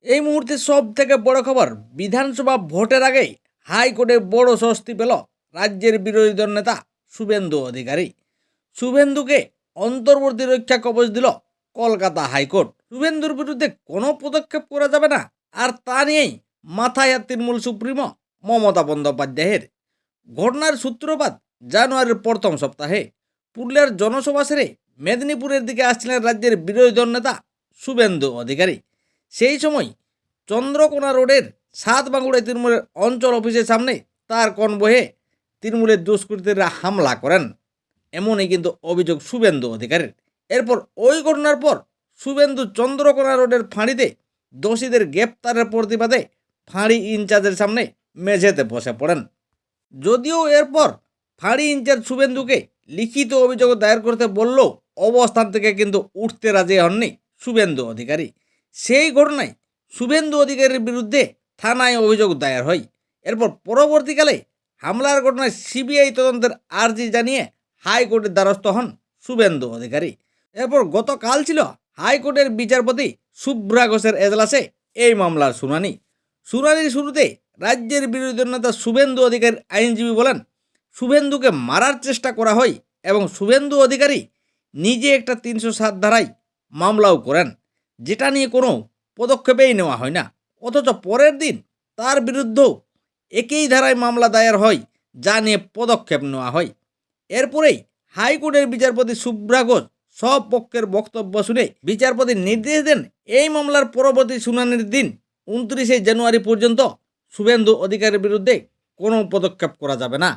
এই মুহূর্তে সব থেকে বড় খবর, বিধানসভা ভোটের আগেই হাইকোর্টে বড় স্বস্তি পেল রাজ্যের বিরোধী দল নেতা শুভেন্দু অধিকারী। শুভেন্দুকে অন্তর্বর্তী রক্ষা কবচ দিল কলকাতা হাইকোর্ট। শুভেন্দুর বিরুদ্ধে কোনো পদক্ষেপ করা যাবে না, আর তা নিয়েই মাথায় আর তৃণমূল সুপ্রিমো মমতা বন্দ্যোপাধ্যায়ের। ঘটনার সূত্রপাত জানুয়ারির প্রথম সপ্তাহে পুরুলিয়ার জনসভা সেরে মেদিনীপুরের দিকে আসছিলেন রাজ্যের বিরোধী দল নেতা শুভেন্দু অধিকারী। সেই সময় চন্দ্রকোনা রোডের সাতবাঁকুড়ায় তৃণমূলের অঞ্চল অফিসের সামনে তার কনভয়ে তৃণমূলের দুষ্কৃতীরা হামলা করেন, এমনই কিন্তু অভিযোগ শুভেন্দু অধিকারীর। এরপর ওই ঘটনার পর শুভেন্দু চন্দ্রকোনা রোডের ফাঁড়িতে দোষীদের গ্রেপ্তারের প্রতিবাদে ফাঁড়ি ইনচার্জের সামনে মেঝেতে বসে পড়েন। যদিও এরপর ফাঁড়ি ইনচার্জ শুভেন্দুকে লিখিত অভিযোগ দায়ের করতে বললেও অবস্থান থেকে কিন্তু উঠতে রাজি হননি শুভেন্দু অধিকারী। সেই ঘটনায় শুভেন্দু অধিকারীর বিরুদ্ধে থানায় অভিযোগ দায়ের হয়। এরপর পরবর্তীকালে হামলার ঘটনায় সিবিআই তদন্তের আর্জি জানিয়ে হাইকোর্টের দ্বারস্থ হন শুভেন্দু অধিকারী। এরপর গতকাল ছিল হাইকোর্টের বিচারপতি শুভ্রা ঘোষের এজলাসে এই মামলার শুনানির শুরুতে রাজ্যের বিরোধী দল নেতা শুভেন্দু অধিকারীর আইনজীবী বলেন, শুভেন্দুকে মারার চেষ্টা করা হয় এবং শুভেন্দু অধিকারী নিজে একটা ৩০৭ ধারায় মামলাও করেন, যেটা নিয়ে কোনো পদক্ষেপেই নেওয়া হয় না। অথচ পরের দিন তার বিরুদ্ধেও একই ধারায় মামলা দায়ের হয়, যা নিয়ে পদক্ষেপ নেওয়া হয়। এরপরেই হাইকোর্টের বিচারপতি শুভ্রা ঘোষ সব পক্ষের বক্তব্য শুনে বিচারপতি নির্দেশ দেন এই মামলার পরবর্তী শুনানির দিন ২৯শে জানুয়ারি পর্যন্ত শুভেন্দু অধিকারীর বিরুদ্ধে কোনো পদক্ষেপ করা যাবে না।